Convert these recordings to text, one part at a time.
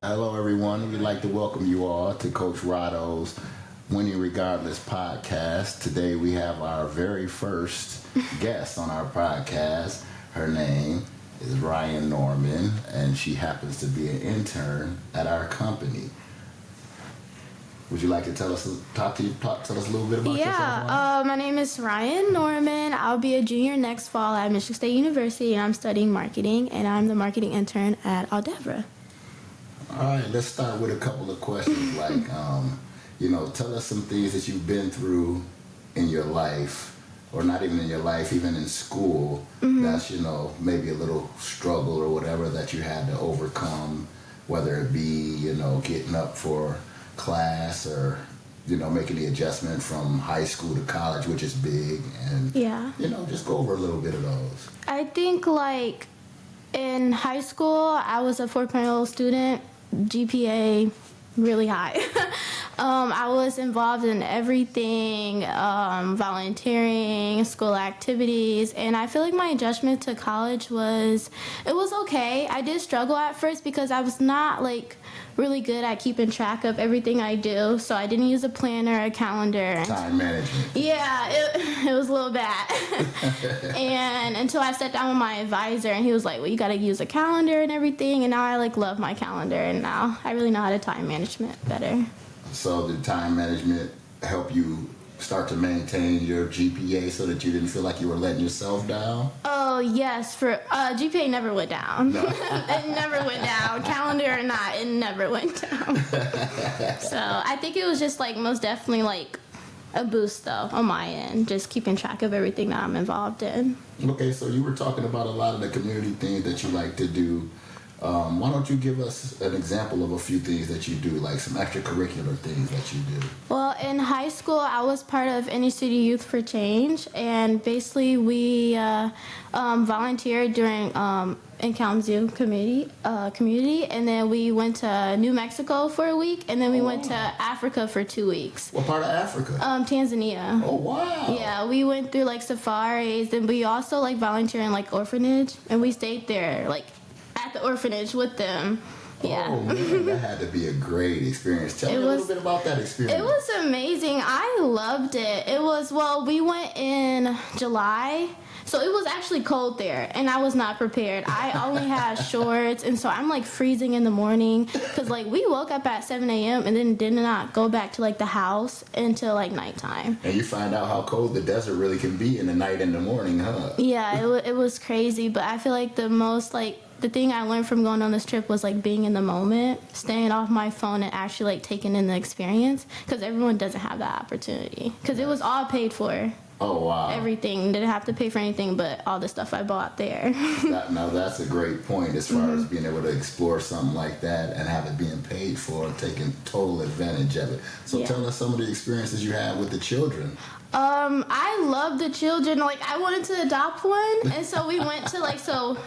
Hello, everyone. We'd like to welcome you all to Coach Rodo's Winning Regardless podcast. Today, we have our very first guest on our podcast. Her name is Rhyan Norman, and she happens to be an intern at our company. Would you like to tell us a little bit about yourself? My name is Rhyan Norman. I'll be a junior next fall at Michigan State University, and I'm studying marketing, and I'm the marketing intern at Aldevra. All right, let's start with a couple of questions. Like, tell us some things that you've been through in your life, or not even in your life, even in school. Mm-hmm. That's maybe a little struggle or whatever that you had to overcome, whether it be getting up for class or making the adjustment from high school to college, which is big, and just go over a little bit of those. I think in high school I was a 4.0 student, GPA really high. I was involved in everything, volunteering, school activities, and I feel like my adjustment to college was okay. I did struggle at first because I was not really good at keeping track of everything I do, so I didn't use a planner, a calendar. Time management. Yeah, it was a little bad. And until I sat down with my advisor, and he was like, well, you got to use a calendar and everything, and now I love my calendar, and now I really know how to time management better. So did time management help you start to maintain your GPA so that you didn't feel like you were letting yourself down? Oh, yes. For GPA never went down. No. It never went down. Calendar or not, it never went down. So I think it was just most definitely a boost though on my end, just keeping track of everything that I'm involved in. Okay, so you were talking about a lot of the community things that you like to do. Why don't you give us an example of a few things that you do, like some extracurricular things that you do? Well, in high school, I was part of Inner City Youth for Change, and basically we volunteered during in Kalamazoo community, and then we went to New Mexico for a week, and then we went to Africa for 2 weeks. What part of Africa? Tanzania. Oh, wow. Yeah, we went through safaris, and we also volunteer in orphanage, and we stayed there at the orphanage with them. Yeah. Oh man, that had to be a great experience. Tell me a little bit about that experience. It was amazing. I loved it. We went in July, so it was actually cold there, and I was not prepared. I only had shorts, and so I'm freezing in the morning because we woke up at 7 a.m. and then did not go back to the house until nighttime. And you find out how cold the desert really can be in the night and the morning, huh? Yeah, it was crazy, but I feel the most the thing I learned from going on this trip was being in the moment, staying off my phone, and actually taking in the experience, because everyone doesn't have that opportunity, because it was all paid for. Oh, wow. Everything. Didn't have to pay for anything but all the stuff I bought there. Now that's a great point as far as being able to explore something like that and have it being paid for and taking total advantage of it. So tell us some of the experiences you had with the children. I love the children. I wanted to adopt one, and so we went to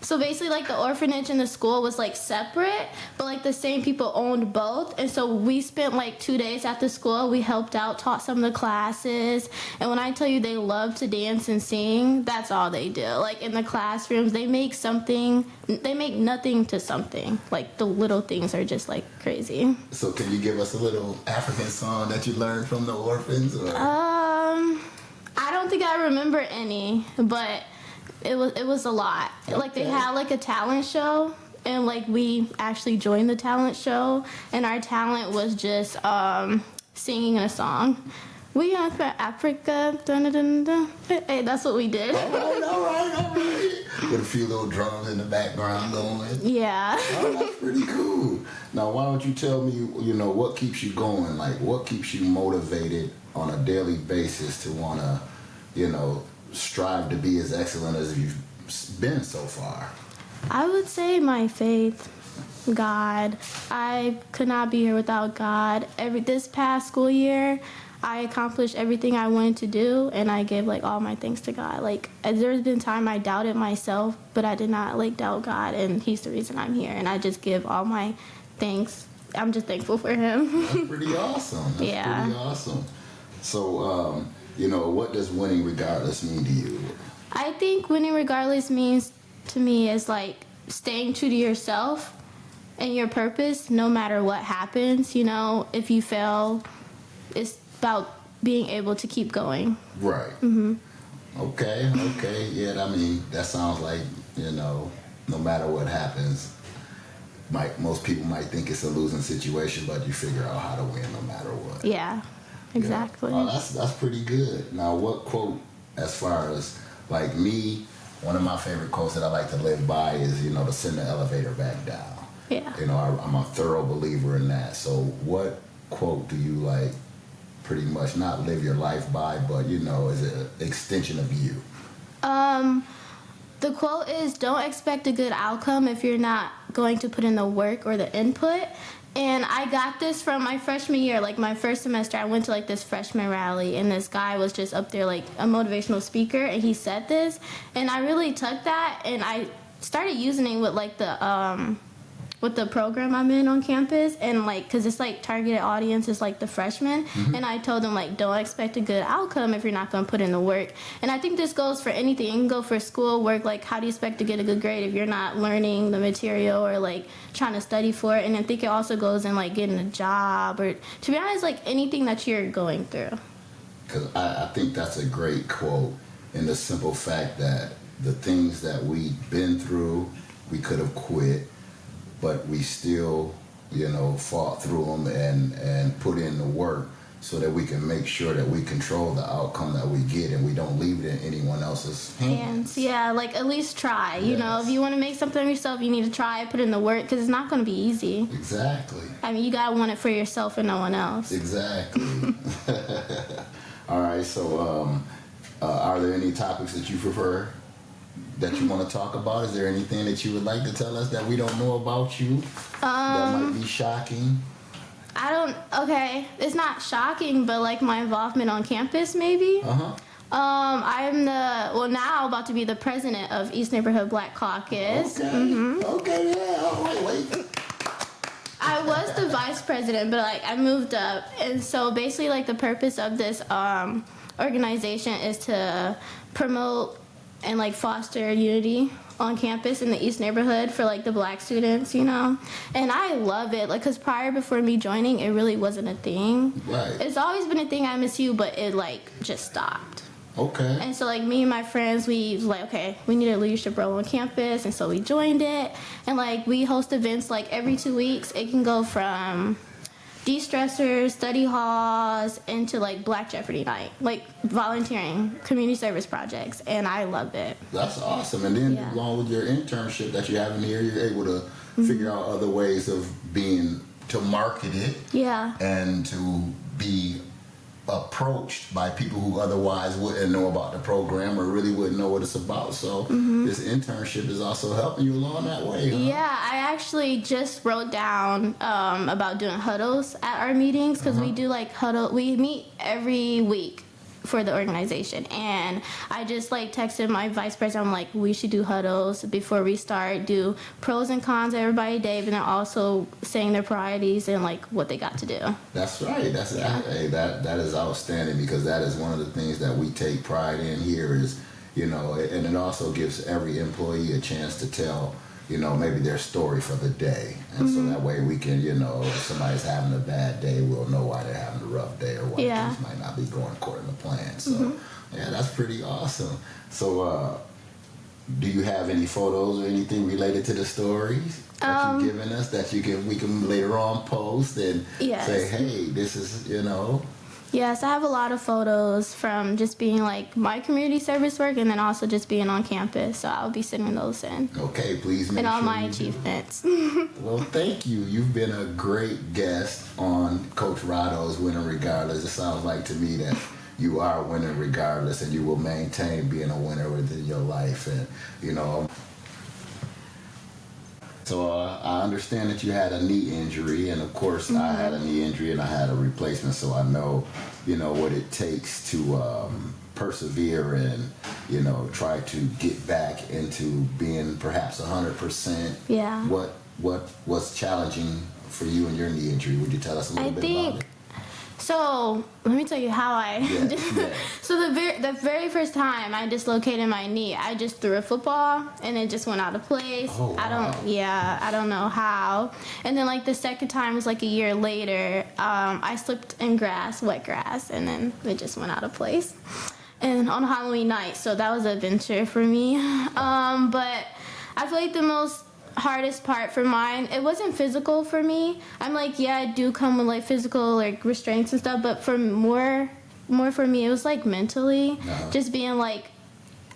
So basically, the orphanage and the school was, separate, but, the same people owned both. And so we spent, 2 days at the school. We helped out, taught some of the classes. And when I tell you they love to dance and sing, that's all they do. In the classrooms, they make nothing to something. The little things are just, crazy. So can you give us a little African song that you learned from the orphans? Or? I don't think I remember any, but... It was a lot. Okay. They had a talent show, and we actually joined the talent show, and our talent was just singing a song. We are for Africa. Dun, dun, dun, dun. Hey, that's what we did. All right. With a few little drums in the background going. Yeah. Oh, that's pretty cool. Now, why don't you tell me, what keeps you going? What keeps you motivated on a daily basis to want to, strive to be as excellent as you've been so far? I would say my faith, God. I could not be here without God. This past school year, I accomplished everything I wanted to do, and I gave all my thanks to God. There's been time I doubted myself, but I did not doubt God, and He's the reason I'm here. And I just give all my thanks. I'm just thankful for Him. That's pretty awesome. That's pretty awesome. So, what does winning regardless mean to you? I think winning regardless means to me is staying true to yourself and your purpose, no matter what happens. You know, if you fail, it's about being able to keep going. Right. Mm-hmm. Okay. Yeah, I mean, that sounds like, you know, no matter what happens, most people might think it's a losing situation, but you figure out how to win no matter what. Yeah, exactly. Yeah. Oh, that's pretty good. Now, what quote, as far as, like me, one of my favorite quotes that I like to live by is, you know, to send the elevator back down. Yeah. You know, I'm a thorough believer in that. So what quote do you, like, pretty much not live your life by, but, you know, is an extension of you? The quote is, don't expect a good outcome if you're not going to put in the work or the input. And I got this from my freshman year, like my first semester. I went to like this freshman rally, and this guy was just up there like a motivational speaker, and he said this, and I really took that, and I started using it with like with the program I'm in on campus, and like, cause it's like targeted audience is like the freshmen, and I told them like, don't expect a good outcome if you're not gonna put in the work. And I think this goes for anything. You can go for school work, like how do you expect to get a good grade if you're not learning the material or like trying to study for it? And I think it also goes in like getting a job, or to be honest, like anything that you're going through. Because I think that's a great quote, in the simple fact that the things that we've been through, we could have quit, but we still, you know, fought through them and put in the work so that we can make sure that we control the outcome that we get, and we don't leave it in anyone else's hands. Yeah, like at least try. You know, if you want to make something of yourself, you need to try, put in the work, because it's not going to be easy. Exactly. I mean, you got to want it for yourself and no one else. Exactly. All right, so are there any topics that you prefer that you want to talk about? Is there anything that you would like to tell us that we don't know about you that might be shocking? Okay, it's not shocking, but like my involvement on campus maybe. I'm now about to be the president of East Neighborhood Black Caucus. Okay, yeah, oh, wait. I was the vice president, but like I moved up, and so basically like the purpose of this organization is to promote and like foster unity on campus in the East Neighborhood for like the black students, you know. And I love it, like, because before me joining, it really wasn't a thing. Right. It's always been a thing at MSU, but it like just stopped. Okay. And so like me and my friends, we was like, okay, we need a leadership role on campus, and so we joined it. And like we host events like every 2 weeks. It can go from de-stressors, study halls, into like Black Jeopardy night, like volunteering, community service projects, and I love it. That's awesome. And then along with your internship that you have in here, you're able to figure out other ways of to market it, and to be approached by people who otherwise wouldn't know about the program or really wouldn't know what it's about. So this internship is also helping you along that way, huh? Yeah, I actually just wrote down about doing huddles at our meetings, because we do like we meet every week for the organization, and I just like texted my vice president. I'm like, we should do huddles before we start, do pros and cons everybody day, but then also saying their priorities and like what they got to do. That's right. That is outstanding, because that is one of the things that we take pride in here is, you know, and it also gives every employee a chance to tell, you know, maybe their story for the day. And so that way we can, you know, if somebody's having a bad day, we'll know why they're having a rough day or why things might not be going according to plan. So, yeah, that's pretty awesome. So, do you have any photos or anything related to the stories that you've given us that we can later on post and say, hey, this is, you know? Yes, I have a lot of photos from just being like my community service work, and then also just being on campus. So I'll be sending those in. Okay, please make and all sure my achievements. Well, thank you. You've been a great guest on Coach Rodo's Winning Regardless. It sounds like to me that you are winning regardless, and you will maintain being a winner within your life. And, you know, so I understand that you had a knee injury, and of course I had a knee injury and I had a replacement, so I know, you know, what it takes to persevere and, you know, try to get back into being perhaps 100%. Yeah. What was challenging for you and your knee injury? Would you tell us a little bit about it? So let me tell you how I. Yeah. So the very first time I dislocated my knee, I just threw a football and it just went out of place. Oh, wow. I don't know how. And then like the second time was like a year later. I slipped in grass, wet grass, and then it just went out of place. And on Halloween night, so that was an adventure for me. But I feel like the hardest part for mine, it wasn't physical for me. I'm like, yeah, I do come with like physical like restraints and stuff, but for more for me, it was like mentally, just being like,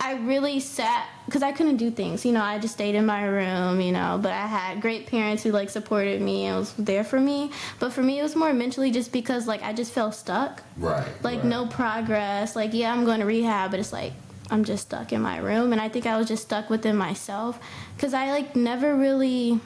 I really sat, because I couldn't do things, you know, I just stayed in my room, you know, but I had great parents who like supported me and was there for me. But for me, it was more mentally, just because like I just felt stuck. Like no progress. Like, yeah, I'm going to rehab, but it's like I'm just stuck in my room. And I think I was just stuck within myself, because I like never really,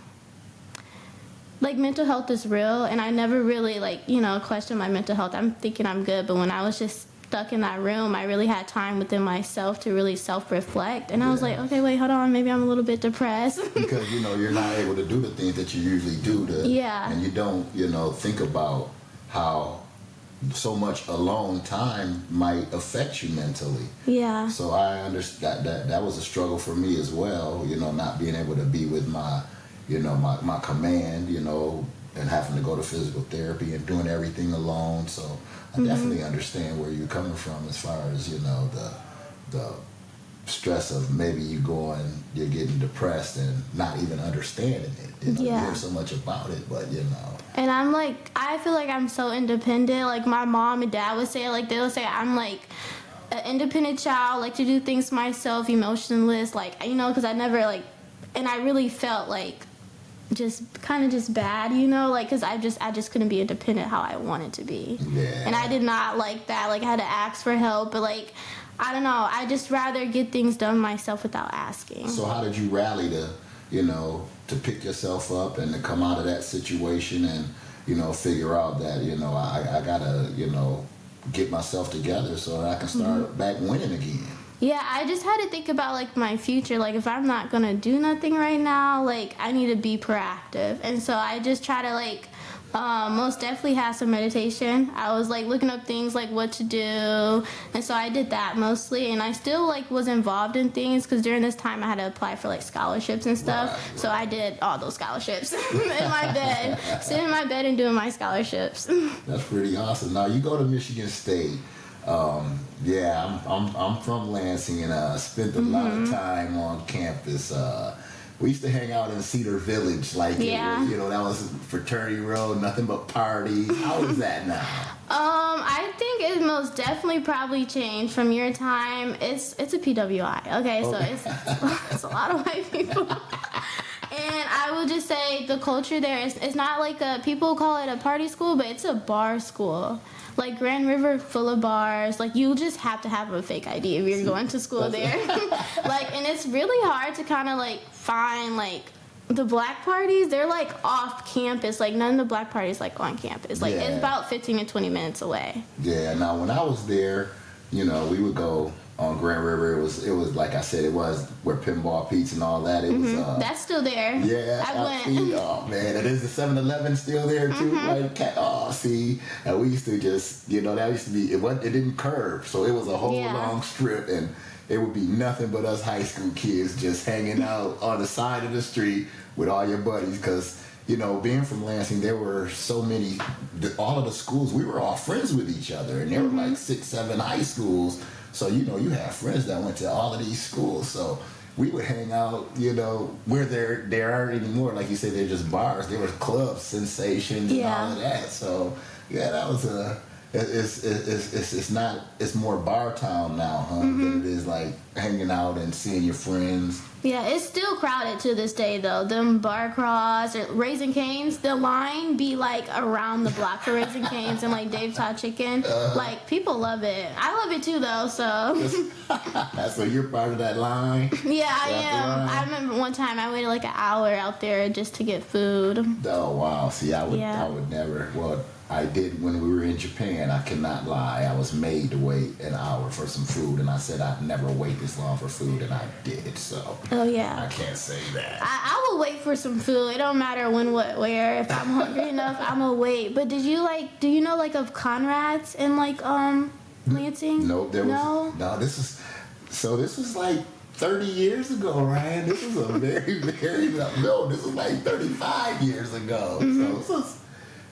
like, mental health is real, and I never really like, you know, questioned my mental health. I'm thinking I'm good, but when I was just stuck in that room, I really had time within myself to really self-reflect. And I was like, okay, wait, hold on, maybe I'm a little bit depressed. Because, you know, you're not able to do the things that you usually do and you don't, you know, think about how so much alone time might affect you mentally. Yeah. So I understand that was a struggle for me as well, you know, not being able to be with my, you know, my command, you know, and having to go to physical therapy and doing everything alone. So I definitely understand where you're coming from as far as, you know, the stress of maybe you're getting depressed and not even understanding it. You know, you hear so much about it, but, you know. And I'm like, I feel like I'm so independent. Like, my mom and dad would say, like, they would say I'm like an independent child, like to do things myself, emotionless, like, you know, because I never like, and I really felt like just kind of just bad, you know, like, because I just couldn't be independent how I wanted to be. Yeah. And I did not like that. Like, I had to ask for help, but like, I don't know, I just rather get things done myself without asking. So how did you rally to, you know, to pick yourself up and to come out of that situation and, you know, figure out that, you know, I gotta, you know, get myself together so that I can start back winning again? Yeah, I just had to think about, like, my future. Like, if I'm not going to do nothing right now, like, I need to be proactive. And so I just try to, like, most definitely have some meditation. I was, like, looking up things, like, what to do. And so I did that mostly. And I still, like, was involved in things because during this time I had to apply for, like, scholarships and stuff. Right. So I did all those scholarships in my bed, sitting in my bed and doing my scholarships. That's pretty awesome. Now, you go to Michigan State. Yeah, I'm from Lansing and spent a lot of time on campus. We used to hang out in Cedar Village, like it was, you know, that was fraternity road, nothing but parties. How is that now? I think it most definitely probably changed from your time. It's a PWI, okay? So it's a lot of white people. And I will just say the culture there is not like people call it a party school, but it's a bar school. Like, Grand River, full of bars. Like, you just have to have a fake ID if you're going to school there. Like, and it's really hard to kind of, like, find, like, the black parties. They're, like, off campus. Like, none of the black parties, like, on campus. Like, it's about 15 to 20 minutes away. Yeah, now, when I was there, you know, we would go on Grand River. It was like I said, it was where Pinball Pete's and all that. It was. That's still there. Yeah, I went. Oh man, it is the 7-Eleven still there too, right? Oh, see, and we used to just, you know, that used to be it didn't curve, so it was a whole long strip, and it would be nothing but us high school kids just hanging out on the side of the street with all your buddies, because, you know, being from Lansing, there were so many, all of the schools, we were all friends with each other, and there were like 6, 7 high schools. So, you know, you have friends that went to all of these schools. So we would hang out, you know, where there aren't anymore. Like you said, they're just bars. There were clubs, Sensations, and all of that. So, yeah, that was it's more bar town now, huh? Than it is like hanging out and seeing your friends. Yeah, it's still crowded to this day, though. Them bar crawls, or Raising Cane's, the line be, like, around the block for Raising Cane's and, like, Dave's Hot Chicken. Like, people love it. I love it, too, though, so. So you're part of that line? Yeah, I am. I remember one time I waited, like, an hour out there just to get food. Oh, wow. See, I would never. Well, I did when we were in Japan. I cannot lie. I was made to wait an hour for some food, and I said I'd never wait this long for food, and I did. So Oh yeah. I can't say that. I will wait for some food. It don't matter when, what, where. If I'm hungry enough, I'm gonna wait. But do you know like of Conrad's in like Lansing? No, this was like 30 years ago, Ryan. This was a very, very no. This was like 35 years ago. So this was,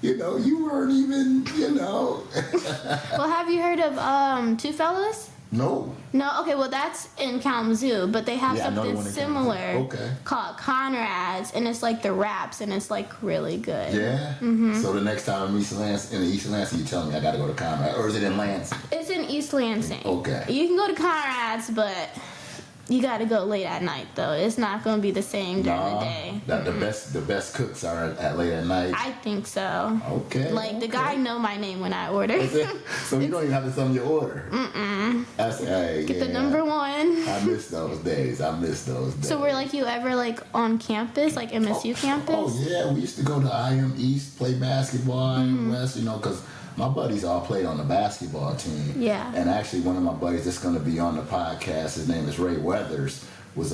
you weren't even, Well, have you heard of Two Fellas? No. No, okay, well that's in Kalamazoo, but they have Yeah, I know the something one in similar Kalamazoo. Okay. called Conrad's, and it's like the wraps, and it's like really good. Yeah. So the next time I'm in East Lansing, you tell me I got to go to Conrad, or is it in Lansing? It's in East Lansing. Okay. You can go to Conrad's, but you got to go late at night though. It's not going to be the same during the day. The best cooks are at late at night. I think so. Okay. Like the guy know my name when I order. So you don't even have to tell him your order. Get the number one. I miss those days. So were like you ever like on campus, like MSU campus? Oh yeah, we used to go to IM East, play basketball, IM West, because my buddies all played on the basketball team. Yeah. And actually one of my buddies that's going to be on the podcast, his name is Ray Weathers, he was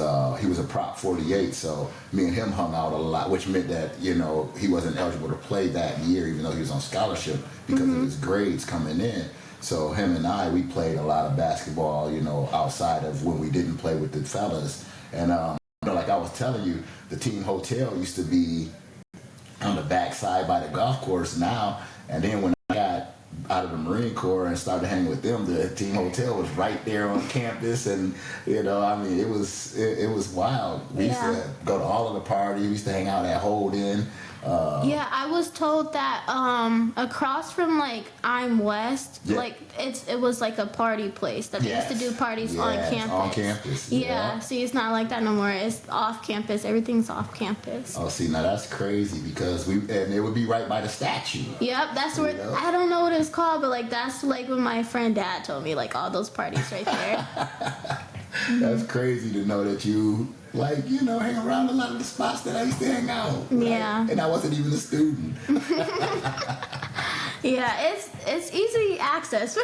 a prop 48, so me and him hung out a lot, which meant that, he wasn't eligible to play that year, even though he was on scholarship because of his grades coming in. So him and I, we played a lot of basketball, outside of when we didn't play with the fellas. And, like I was telling you, the team hotel used to be on the backside by the golf course now. And then when I got out of the Marine Corps and started hanging with them, the team hotel was right there on campus. And, it was wild. We used to go to all of the parties. We used to hang out at Holden. Yeah, I was told that across from like I'm West, like it was like a party place that they used to do parties on campus. On campus. Yeah, see, it's not like that no more. It's off campus. Everything's off campus. Oh, see, now that's crazy because and it would be right by the statue. Yep, that's where I don't know what it's called, but like that's like what my friend Dad told me, like all those parties right there. That's crazy to know that you hang around a lot of the spots that I used to hang out. Right? Yeah. And I wasn't even a student. Yeah, it's easy access.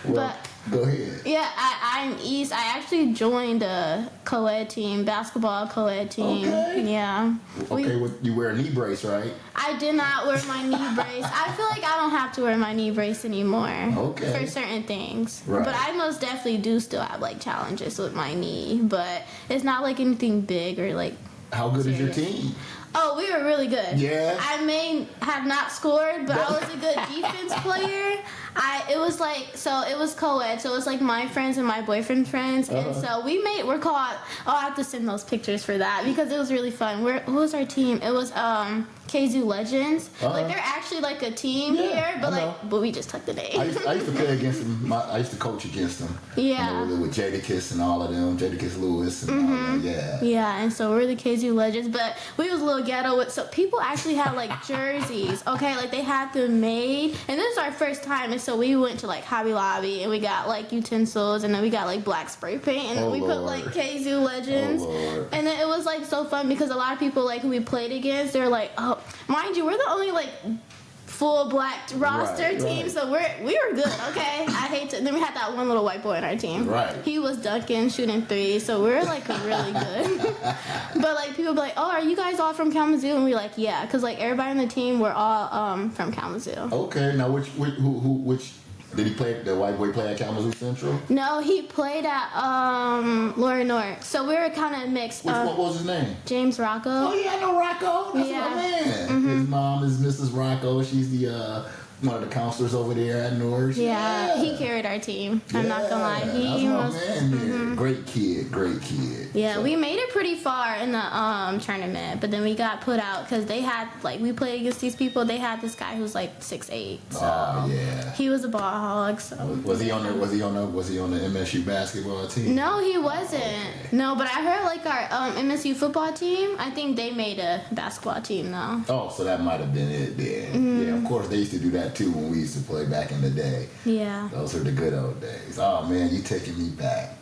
Well, go ahead. Yeah, I'm East. I actually joined a co-ed team, basketball co-ed team. Okay. Yeah. Okay, you wear a knee brace, right? I did not wear my knee brace. I feel like I don't have to wear my knee brace anymore. Okay. For certain things. Right. But I most definitely do still have like challenges with my knee. But it's not like anything big or like How good serious. is your team? Oh, we were really good. Yeah. I may have not scored, but I was a good defense player. It was co-ed, so it was like my friends and my boyfriend's friends, and so we're called. Oh, I have to send those pictures for that because it was really fun. Who was our team? It was KZoo Legends. Like they're actually like a team here, but we just took the name. I used to play against them. I used to coach against them. Yeah. With Jadakiss and all of them, Jadakiss Lewis and all of them. Yeah. Yeah, and so we're the KZoo Legends, but we was a little ghetto. So people actually had like jerseys, okay? Like they had them made, and this is our first time, and so we went to like Hobby Lobby, and we got like utensils, and then we got like black spray paint, and then we put like KZoo Legends, and then it was like so fun because a lot of people like who we played against, they're like, oh, mind you, we're the only like full black roster team, so we were good, okay? I hate to. And then we had that one little white boy on our team. Right. He was dunking, shooting threes, so we're like really good. But like people be like, oh, are you guys all from Kalamazoo? And we're like, yeah, because like everybody on the team, we're all from Kalamazoo. Okay, now which did he play? The white boy play at Kalamazoo Central? No, he played at Laura North. So we were kind of mixed. What was his name? James Rocco. Oh yeah, I know Rocco. That's my man. His mom is Mrs. Rocco. She's the one of the counselors over there at North. Yeah, he carried our team. I'm not gonna lie. He that's was my man. Great kid. Yeah, so. we made it pretty far in the tournament, but then we got put out because they had we played against these people. They had this guy who was like 6'8". So he was a ball hog. So was he on the MSU basketball team? No, he wasn't. Okay. No, but I heard like our MSU football team. I think they made a basketball team though. Oh, so that might have been it then. Yeah, of course they used to do that too when we used to play back in the day. Yeah. Those are the good old days. Oh man, you taking me back.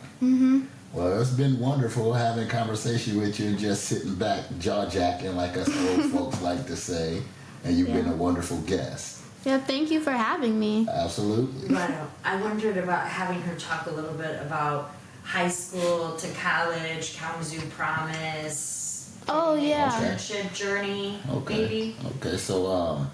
Well, it's been wonderful having a conversation with you and just sitting back, jaw-jacking like us old folks like to say. And you've been a wonderful guest. Yeah, thank you for having me. Absolutely. But I wondered about having her talk a little bit about high school to college, Kalamazoo Promise. Oh, yeah. Internship journey, maybe. Okay. So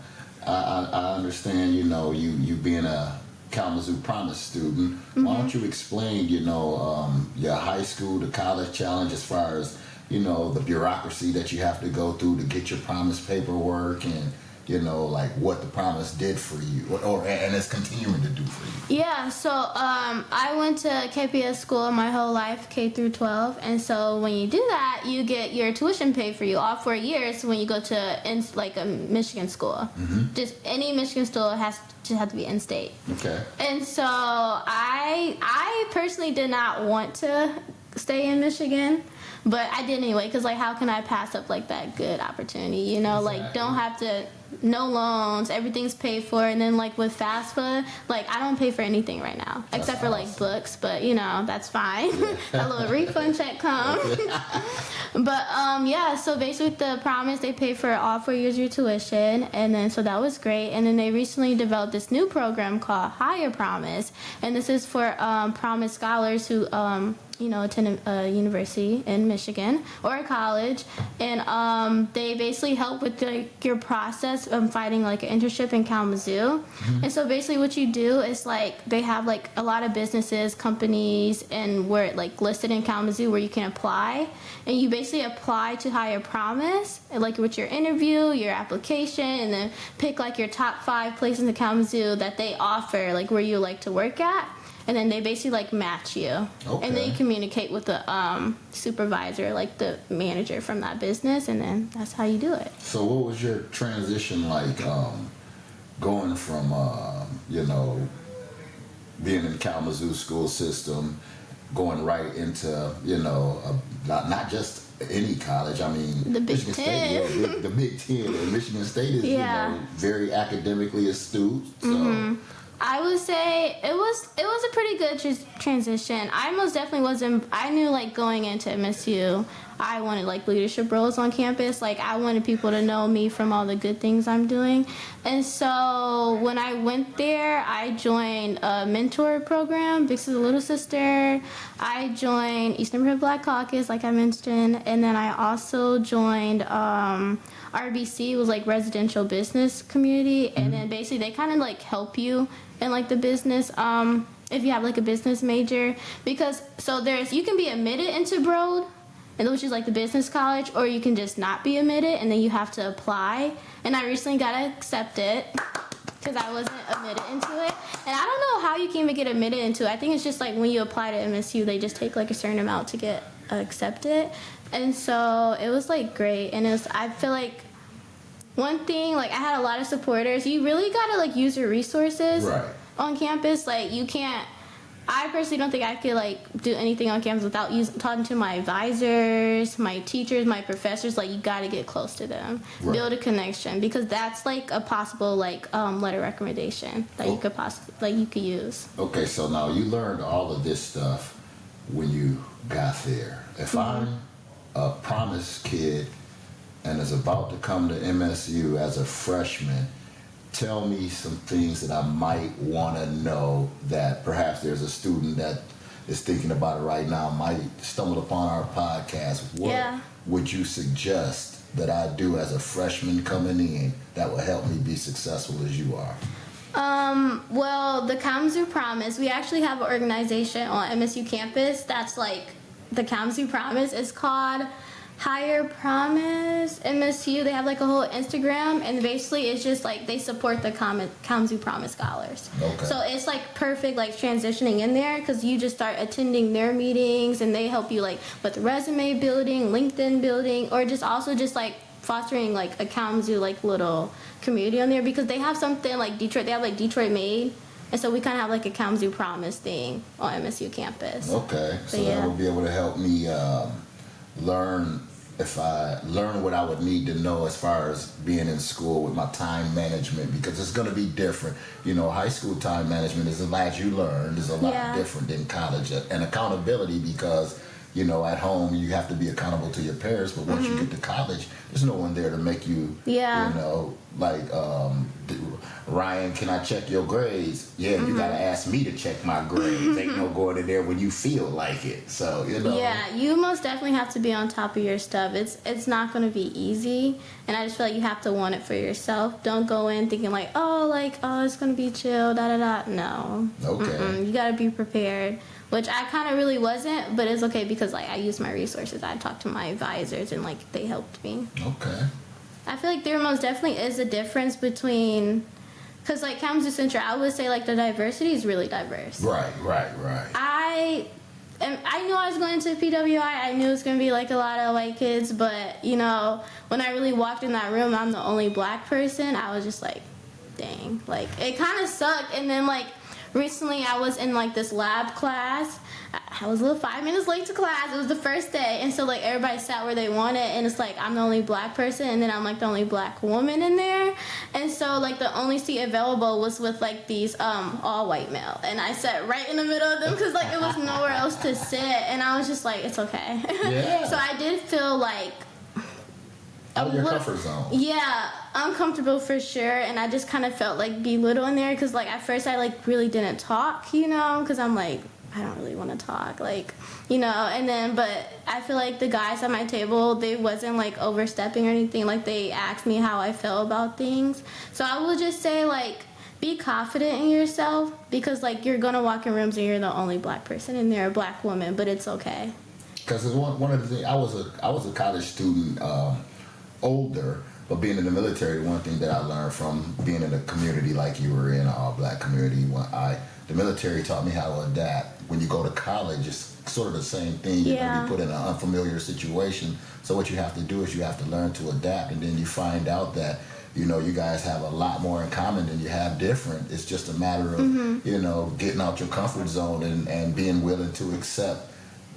I understand. You being a Kalamazoo Promise student. Why don't you explain? Your high school to college challenge as far as the bureaucracy that you have to go through to get your promise paperwork and. Like what the promise did for you, and it's continuing to do for you. Yeah, so I went to KPS school my whole life, K through 12, and so when you do that, you get your tuition paid for you all 4 years when you go to a Michigan school. Just any Michigan school has to be in-state. Okay. And so I personally did not want to stay in Michigan. But I did anyway, because, how can I pass up, that good opportunity, Exactly. Don't have to, no loans, everything's paid for, and then, with FAFSA, I don't pay for anything right now, That's except for, awesome. Books, but, that's fine. That little refund check comes. But, yeah, so basically with the Promise, they pay for all 4 years of your tuition, and then, so that was great, and then they recently developed this new program called Higher Promise, and this is for Promise scholars who, attend a university in Michigan or a college, and they basically help with your process of finding an internship in Kalamazoo. And so basically what you do is they have a lot of businesses, companies, and where listed in Kalamazoo where you can apply, and you basically apply to Higher Promise with your interview, your application, and then pick your top 5 places in Kalamazoo that they offer where you like to work at. And then they basically match you. Okay. And then you communicate with the supervisor, the manager from that business, and then that's how you do it. So what was your transition like going from, being in the Kalamazoo school system, going right into, not just any college. I mean, The Big Michigan Ten. State, the Big Ten. And Michigan State is, Yeah. very academically astute. So. I would say it was a pretty good transition. I most definitely wasn't. I knew going into MSU, I wanted leadership roles on campus. I wanted people to know me from all the good things I'm doing. And so when I went there, I joined a mentor program, Big Sister Little Sister. I joined East Neighborhood Black Caucus, like I mentioned, and then I also joined RBC, was residential business community, and then basically they kind of help you in the business if you have a business major, because you can be admitted into Broad, and which is the business college, or you can just not be admitted and then you have to apply. And I recently got accepted because I wasn't admitted into it, and I don't know how you can even get admitted into it. I think it's just when you apply to MSU, they just take a certain amount to get accepted. And so it was great, and I feel one thing, I had a lot of supporters. You really gotta use your resources Right. on campus. You can't. I personally don't think I could do anything on campus without talking to my advisors, my teachers, my professors. You gotta get close to them, Right. build a connection, because that's a possible letter recommendation that you could possibly you could use. Okay, so now you learned all of this stuff when you got there. If I'm a Promise kid and is about to come to MSU as a freshman, tell me some things that I might want to know that perhaps there's a student that is thinking about it right now, might stumble upon our podcast. What would you suggest that I do as a freshman coming in that will help me be successful as you are? Well, the Kalamazoo Promise, we actually have an organization on MSU campus that's the Kalamazoo Promise. It's called Higher Promise MSU. They have a whole Instagram, and basically it's just they support the Kalamazoo Promise scholars. Okay. So it's perfect transitioning in there, because you just start attending their meetings, and they help you with resume building, LinkedIn building, or just fostering a Kalamazoo little community on there, because they have something Detroit. They have Detroit Made. And so we kind of have a Kalamazoo Promise thing on MSU campus. Okay, so yeah. that will be able to help me learn what I would need to know as far as being in school with my time management, because it's going to be different. High school time management is, as you learned, is a lot different than college. And accountability, because at home you have to be accountable to your parents, but once you get to college, there's no one there to make you, like, Ryan, can I check your grades? Yeah, you gotta ask me to check my grades. Ain't no going in there when you feel like it. So, Yeah, you most definitely have to be on top of your stuff. It's not going to be easy, and I just feel like you have to want it for yourself. Don't go in thinking like, oh, it's going to be chill, da-da-da. No. Okay. You got to be prepared, which I kind of really wasn't, but it's okay because, like, I used my resources. I talked to my advisors, and, like, they helped me. Okay. I feel like there most definitely is a difference between... Because, like, Kalamazoo Central, I would say, like, the diversity is really diverse. Right. I knew I was going to PWI. I knew it was going to be, like, a lot of white kids. But, when I really walked in that room, I'm the only black person. I was just like, dang. Like, it kind of sucked. And then, like, recently I was in, like, this lab class. I was a little 5 minutes late to class. It was the first day. And so, like, everybody sat where they wanted. And it's like, I'm the only black person. And then I'm, like, the only black woman in there. And so, like, the only seat available was with, like, these all white male. And I sat right in the middle of them because, like, it was nowhere else to sit. And I was just like, it's okay. Yeah. So I did feel like... Out of your comfort zone. Yeah, uncomfortable for sure. And I just kind of felt, like, belittled in there. Because, like, at first I, like, really didn't talk, because I'm like... I don't really want to talk, like, and then, but I feel like the guys at my table, they wasn't, like, overstepping or anything. Like, they asked me how I felt about things. So I would just say, like, be confident in yourself because, like, you're going to walk in rooms and you're the only black person in there, a black woman, but it's okay. Because one of the things, I was a college student, older, but being in the military, one thing that I learned from being in a community like you were in, an all-black community, the military taught me how to adapt. When you go to college, it's sort of the same thing. You're going to be put in an unfamiliar situation. So what you have to do is you have to learn to adapt, and then you find out that, you guys have a lot more in common than you have different. It's just a matter of, getting out your comfort zone and being willing to accept,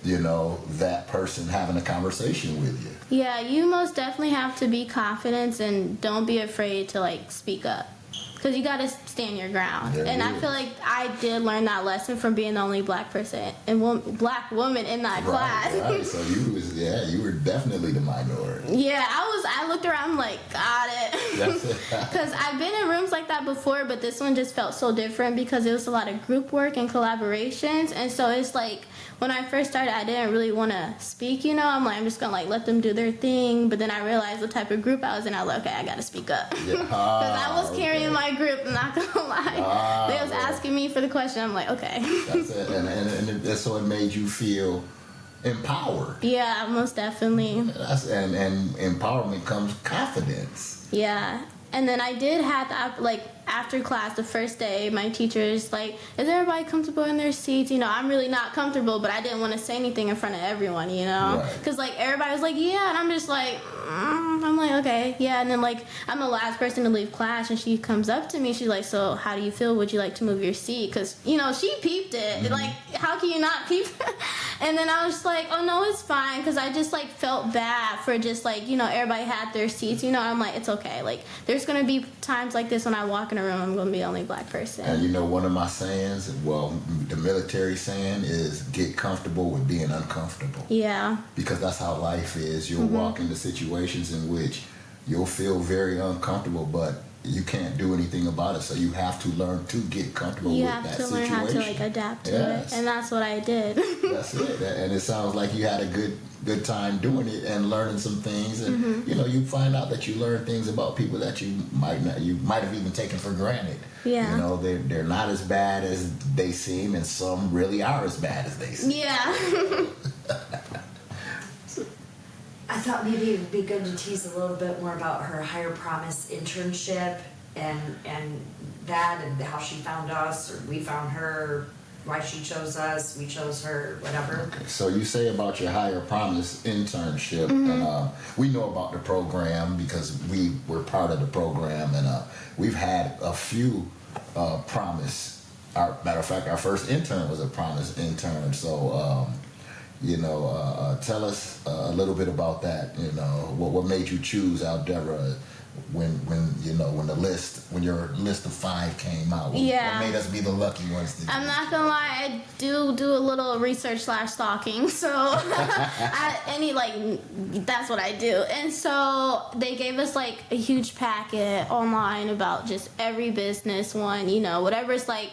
that person having a conversation with you. Yeah, you most definitely have to be confident and don't be afraid to, like, speak up. Because you got to stand your ground. And I feel like I did learn that lesson from being the only black person and black woman in that class. Right. So you were definitely the minority. Yeah, I looked around, I'm like, got it. Because I've been in rooms like that before, but this one just felt so different because it was a lot of group work and collaborations. And so it's like, when I first started, I didn't really want to speak, I'm like, I'm just going to, like, let them do their thing. But then I realized the type of group I was in. I was like, okay, I got to speak up. Because I was carrying my group, I'm not going to lie. They was asking me for the question. I'm like, okay. That's it. And so it made you feel empowered. Yeah, most definitely. And empowerment comes confidence. Yeah. And then I did have to, like, after class, the first day, my teacher is like, is everybody comfortable in their seats? I'm really not comfortable, but I didn't want to say anything in front of everyone, Because, like, everybody was like, yeah, and I'm just like, I'm like, okay, yeah. And then, like, I'm the last person to leave class, and she comes up to me. She's like, so how do you feel? Would you like to move your seat? Because, she peeped it. Mm-hmm. Like, how can you not peep? And then I was just like, oh, no, it's fine. Because I just, like, felt bad for just, like, everybody had their seats. I'm like, it's okay. Like, there's going to be times like this when I walk in a room, I'm going to be the only black person. And one of my sayings, the military saying is get comfortable with being uncomfortable. Yeah. Because that's how life is. You'll walk into situations in which you'll feel very uncomfortable, but you can't do anything about it. So you have to learn to get comfortable with that situation. You have to learn how to, like, adapt to it. And that's what I did. That's it. And it sounds like you had a good time doing it and learning some things. And, you find out that you learn things about people that you might have even taken for granted. Yeah. They're not as bad as they seem, and some really are as bad as they seem. Yeah. I thought maybe it would be good to tease a little bit more about her Higher Promise internship and that and how she found us, or we found her, why she chose us, we chose her, whatever. Okay, so you say about your Higher Promise internship, and we know about the program because we were part of the program, and we've had a few Promise. Matter of fact, our first intern was a Promise intern, so tell us a little bit about that. What made you choose Aldevra when your list of 5 came out? What made us be the lucky ones? I'm not gonna lie, I do a little research / stalking. So that's what I do. And so they gave us like a huge packet online about just every business one, whatever's like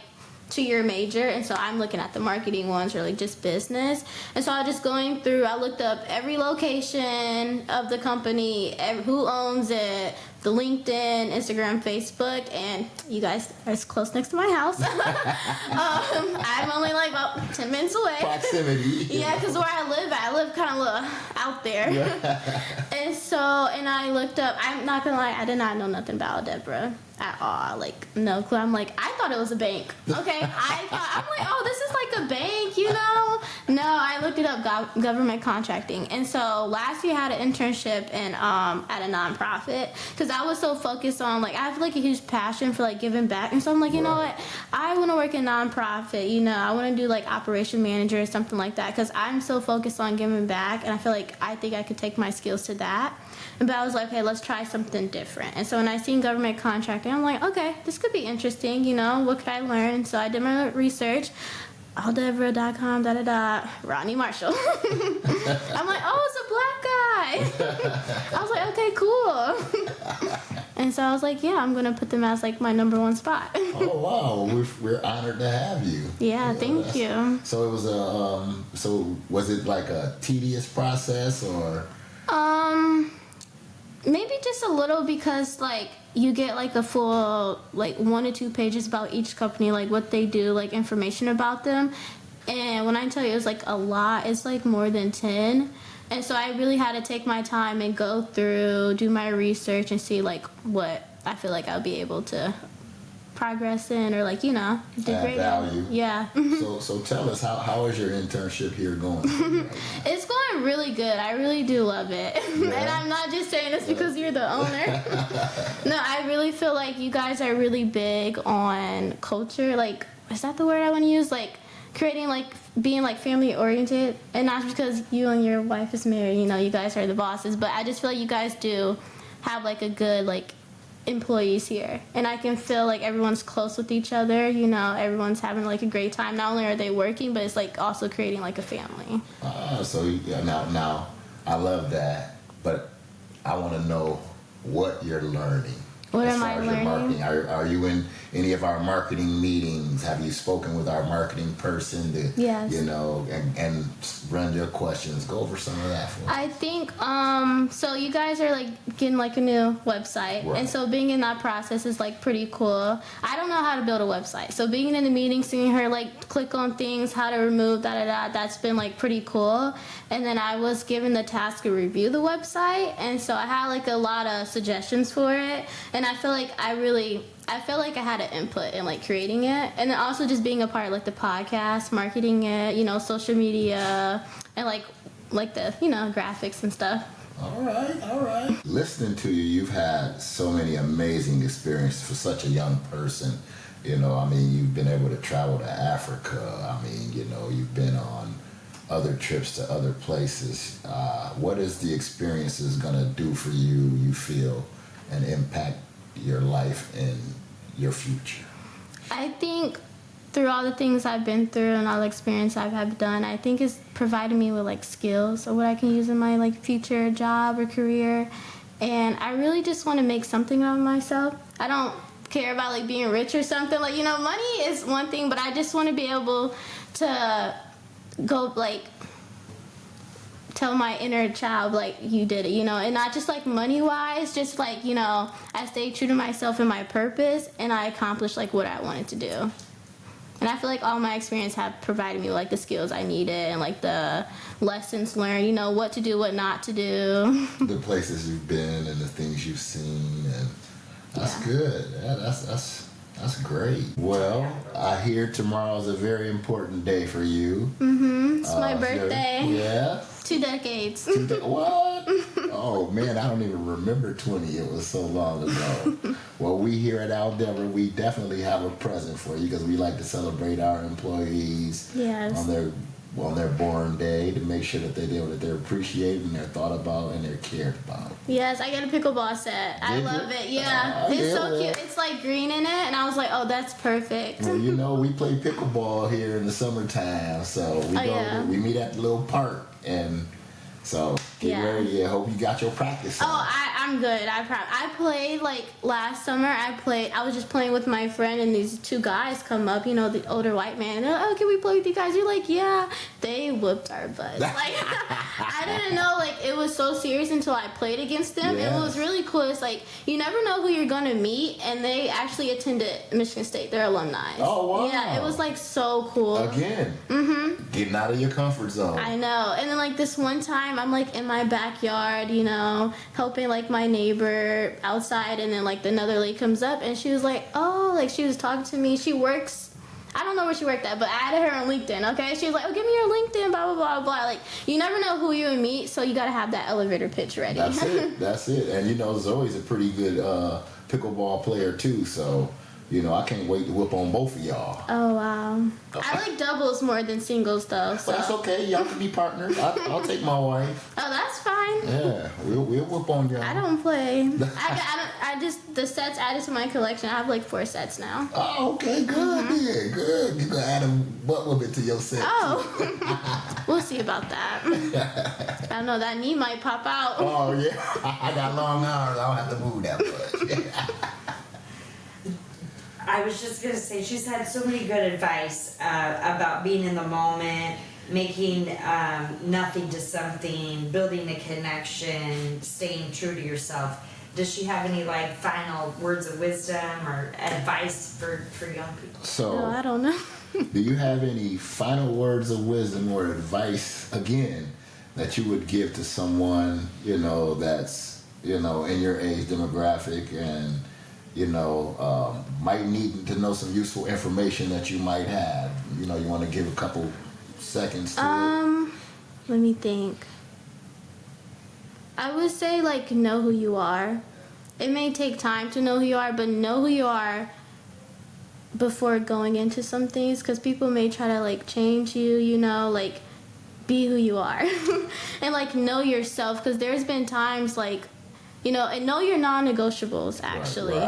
to your major. And so I'm looking at the marketing ones or like just business. And so I was just going through, I looked up every location of the company, who owns it, the LinkedIn, Instagram, Facebook, and you guys are close next to my house. I'm only like about 10 minutes away. Proximity. Yeah, because where I live kind of out there. Yeah. And I looked up, I'm not going to lie, I did not know nothing about Aldevra at all. Like, no clue. I'm like, I thought it was a bank. Okay? I'm like, oh, this is like a bank, No, I looked it up, government contracting. And so last year I had an internship at a nonprofit because I was so focused on, like, I have like a huge passion for like giving back. And so I'm like, you know what? I want to work in nonprofit, I want to do like operation manager or something like that because I'm so focused on giving back. And I think I could take my skills to that. But I was like, okay, let's try something different. And so when I seen government contracting, I'm like, okay, this could be interesting, what could I learn? So I did my research. Aldevra.com, Rodney Marshall. I'm like, oh, it's a black guy. I was like, okay, cool. And so I was like, yeah, I'm going to put them as like my number 1 spot. Oh, wow. We're honored to have you. Yeah, thank you. So it was was it like a tedious process or? Maybe just a little because like you get like a full like 1 to 2 pages about each company, like what they do, like information about them. And when I tell you it was like a lot, it's like more than 10. And so I really had to take my time and go through, do my research and see like what I feel like I'll be able to progress in or like, degrade value. Yeah. So tell us, how is your internship here going? It's going really good. I really do love it. Yeah. And I'm not just saying this because you're the owner. No, I really feel like you guys are really big on culture. Like, is that the word I want to use? Like, creating, like, being, like, family-oriented. And not because you and your wife is married, you guys are the bosses. But I just feel like you guys do have, like, a good, like, employees here, and I can feel like everyone's close with each other, everyone's having like a great time. Not only are they working, but it's like also creating like a family. So now I love that, but I want to know what you're learning. What am I learning? Marketing. Are you in any of our marketing meetings? Have you spoken with our marketing person to, yes. And run your questions? Go over some of that for us. I think, so you guys are like getting like a new website. Right. And so being in that process is like pretty cool. I don't know how to build a website. So being in the meeting, seeing her like click on things, how to remove that's been like pretty cool. And then I was given the task to review the website. And so I had like a lot of suggestions for it. And I feel like I felt like I had an input in like creating it, and then also just being a part of like the podcast, marketing it, social media, and like the graphics and stuff. All right. Listening to you, you've had so many amazing experiences for such a young person. You've been able to travel to Africa. You've been on other trips to other places. What is the experiences gonna do for you feel, and impact your life and your future? I think through all the things I've been through and all the experience I've done, I think it's provided me with like skills or what I can use in my like future job or career. And I really just want to make something of myself. I don't care about like being rich or something. Like, money is one thing, but I just want to be able to go like tell my inner child like you did it, and not just like money wise, just like I stayed true to myself and my purpose, and I accomplished like what I wanted to do. And I feel like all my experience have provided me like the skills I needed and like the lessons learned, what to do, what not to do. The places you've been and the things you've seen, and that's good. Yeah, that's great. Well, I hear tomorrow's a very important day for you. It's my birthday. Yeah. 2 decades. What? Oh, man, I don't even remember 20. It was so long ago. Well, we here at Aldevra, we definitely have a present for you because we like to celebrate our employees on their on their born day to make sure that they're appreciated and they're thought about and they're cared about. Yes, I got a pickleball set. I love it. Yeah, it's so cute. It's like green in it, and I was like, oh, that's perfect. Well, we play pickleball here in the summertime, so we meet at the little park, and so get ready. I hope you got your practice on. Oh, I'm good. I played like last summer. I was just playing with my friend, and these two guys come up, the older white man. They're like, oh, can we play with you guys? You're like, yeah. They whooped our butts. Like, I didn't know it was so serious until I played against them. Yes. And what was really cool is you never know who you're gonna meet, and they actually attended Michigan State. They're alumni. Oh wow! Yeah, it was so cool. Again, getting out of your comfort zone. I know. And then this one time, I'm in my backyard, helping my neighbor outside, and then another lady comes up, and she was she was talking to me. She works. I don't know where she worked at, but I added her on LinkedIn, okay? She was like, oh, give me your LinkedIn, blah, blah, blah, blah. You never know who you would meet, so you got to have that elevator pitch ready. That's it. And, Zoe's a pretty good pickleball player, too, so... I can't wait to whip on both of y'all. Oh, wow. I like doubles more than singles, though. So. Well, that's okay. Y'all can be partners. I'll take my wife. Oh, that's fine. Yeah, we'll whip on y'all. I don't play. I just, the sets added to my collection. I have 4 sets now. Oh, okay. Good, yeah, good. You can add a butt whipping to your set. Oh. We'll see about that. I don't know. That knee might pop out. Oh, yeah. I got long arms. I don't have to move that much. I was just going to say, she's had so many good advice about being in the moment, making nothing to something, building a connection, staying true to yourself. Does she have any final words of wisdom or advice for young people? So, no, I don't know. Do you have any final words of wisdom or advice, again, that you would give to someone, that's, in your age demographic and... might need to know some useful information that you might have. You want to give a couple seconds to it? Let me think. I would say, know who you are. It may take time to know who you are, but know who you are before going into some things, because people may try to, change you, be who you are. And, know yourself, because there's been times, and know your non-negotiables, actually.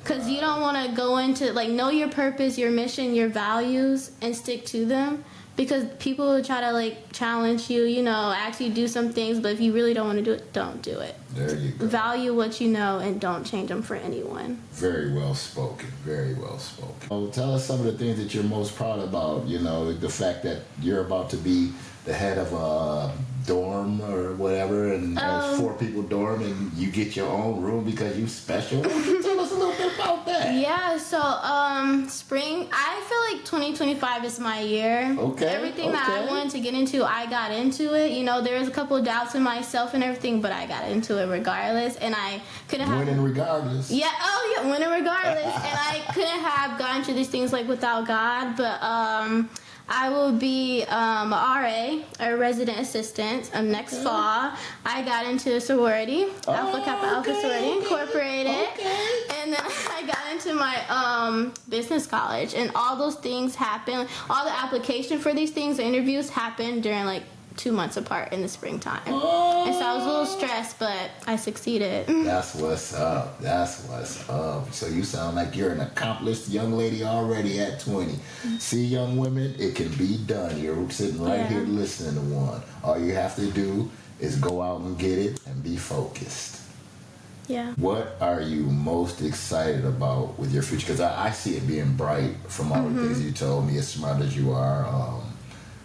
Because you don't want to go into, know your purpose, your mission, your values, and stick to them. Because people will try to, challenge you, ask you to do some things, but if you really don't want to do it, don't do it. There you go. Value what you know and don't change them for anyone. Very well spoken. Very well spoken. Oh, tell us some of the things that you're most proud about, the fact that you're about to be the head of a dorm or whatever, and there's 4 people dorm, and you get your own room because you special. Tell us a little bit about that. Yeah, so spring, I feel 2025 is my year. Okay. Everything that I wanted to get into, I got into it. There was a couple of doubts in myself and everything, but I got into it regardless, and I couldn't have... Winning regardless. Yeah, winning regardless. And I couldn't have gotten to these things without God, but I will be a RA, a resident assistant, next fall. I got into a sorority, Alpha Kappa Alpha Sorority Incorporated. And then I got into my business college. And all those things happen, all the application for these things, the interviews happen during 2 months apart in the springtime. And so I was a little stressed, but I succeeded. That's what's up. That's what's up. So you sound like you're an accomplished young lady already at 20. See, young women, it can be done. You're sitting right here listening to one. All you have to do is go out and get it and be focused. Yeah. What are you most excited about with your future? Because I see it being bright from all the things you told me, as smart as you are,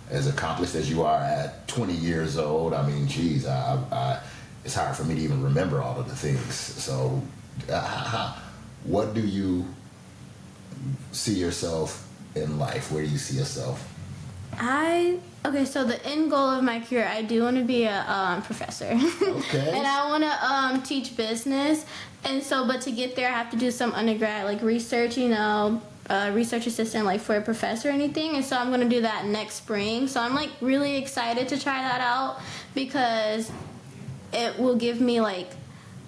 as accomplished as you are at 20 years old. I mean, geez, it's hard for me to even remember all of the things. So, what do you see yourself in life? Where do you see yourself? So the end goal of my career, I do want to be a professor. Okay. And I want to teach business. And so, but to get there, I have to do some undergrad, research, research assistant for a professor or anything, and so I'm going to do that next spring. So I'm really excited to try that out because it will give me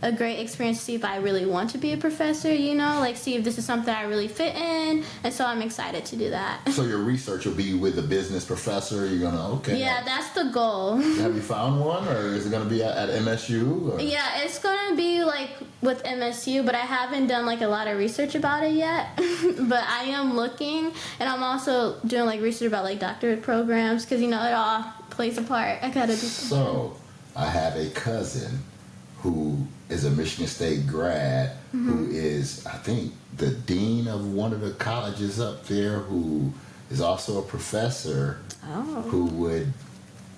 a great experience to see if I really want to be a professor, you know, like see if this is something I really fit in. And so I'm excited to do that. So your research will be with a business professor? You're going to, okay. Yeah, that's the goal. Have you found one, or is it going to be at MSU? Or? Yeah, it's going to be like with MSU, but I haven't done like a lot of research about it yet. But I am looking, and I'm also doing like research about like doctorate programs, because, you know, it all plays a part. I got to do something. So I have a cousin who is a Michigan State grad, who is, I think, the dean of one of the colleges up there, who is also a professor, who would,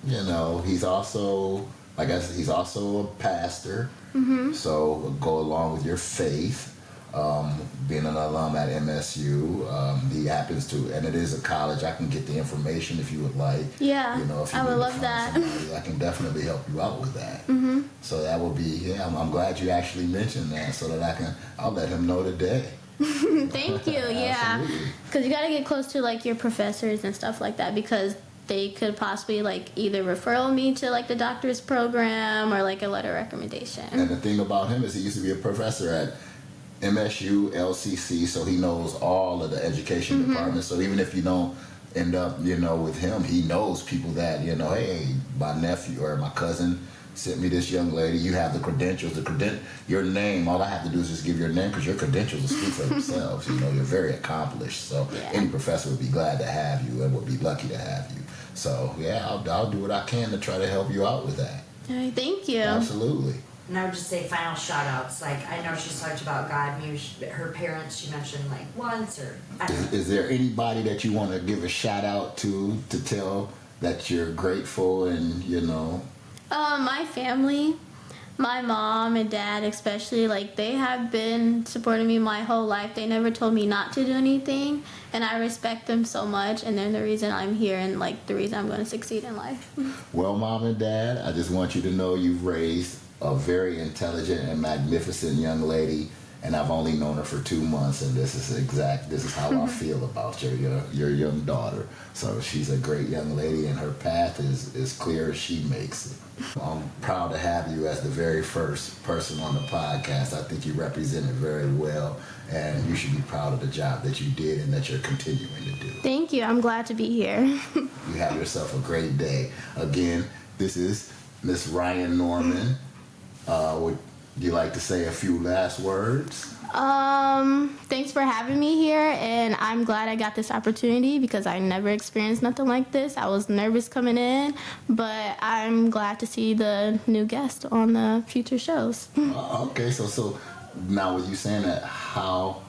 you know, he's also, I guess he's also a pastor, so would go along with your faith. Being an alum at MSU, he happens to, and it is a college. I can get the information if you would like. Yeah, you know, if you I would need to love find that. somebody, I can definitely help you out with that. So that will be, yeah. I'm glad you actually mentioned that, so that I'll let him know today. Thank you. Yeah, Absolutely. because you got to get close to like your professors and stuff like that, because they could possibly like either referral me to like the doctor's program or like a letter of recommendation. And the thing about him is he used to be a professor at MSU, LCC, so he knows all of the education departments. So even if you don't end up, you know, with him, he knows people that, you know, hey, my nephew or my cousin sent me this young lady. You have the credentials, your name. All I have to do is just give your name, because your credentials will speak for themselves. You know, you're very accomplished. So any professor would be glad to have you and would be lucky to have you. So yeah, I'll do what I can to try to help you out with that. All right, thank you. Absolutely. And I would just say final shout outs. Like, I know she's talked about God, maybe her parents, she mentioned like once, or I don't know. Is there anybody that you want to give a shout out to tell that you're grateful and, you know? My family, my mom and dad especially, like they have been supporting me my whole life. They never told me not to do anything, and I respect them so much, and they're the reason I'm here and like the reason I'm going to succeed in life. Well, Mom and Dad, I just want you to know you've raised a very intelligent and magnificent young lady, and I've only known her for 2 months, and this is how I feel about your young daughter. So she's a great young lady, and her path is clear as she makes it. I'm proud to have you as the very first person on the podcast. I think you represent it very well, and you should be proud of the job that you did and that you're continuing to do. Thank you. I'm glad to be here. You have yourself a great day. Again, this is Miss Rhyan Norman. Would you like to say a few last words? Thanks for having me here, and I'm glad I got this opportunity because I never experienced nothing like this. I was nervous coming in, but I'm glad to see the new guest on the future shows. Okay, so now with you saying that, how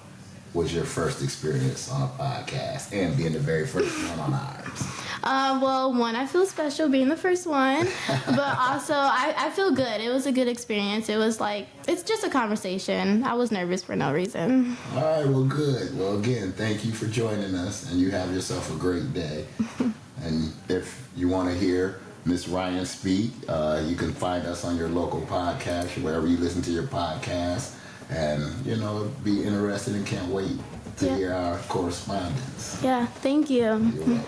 was your first experience on a podcast and being the very first one on ours? Well, one, I feel special being the first one, but also I feel good. It was a good experience. It was like, it's just a conversation. I was nervous for no reason. All right, well, good. Well, again, thank you for joining us, and you have yourself a great day. And if you want to hear Miss Rhyan speak, you can find us on your local podcast, wherever you listen to your podcast, and, you know, be interested and can't wait to hear our correspondence. Yeah, thank you. You're welcome.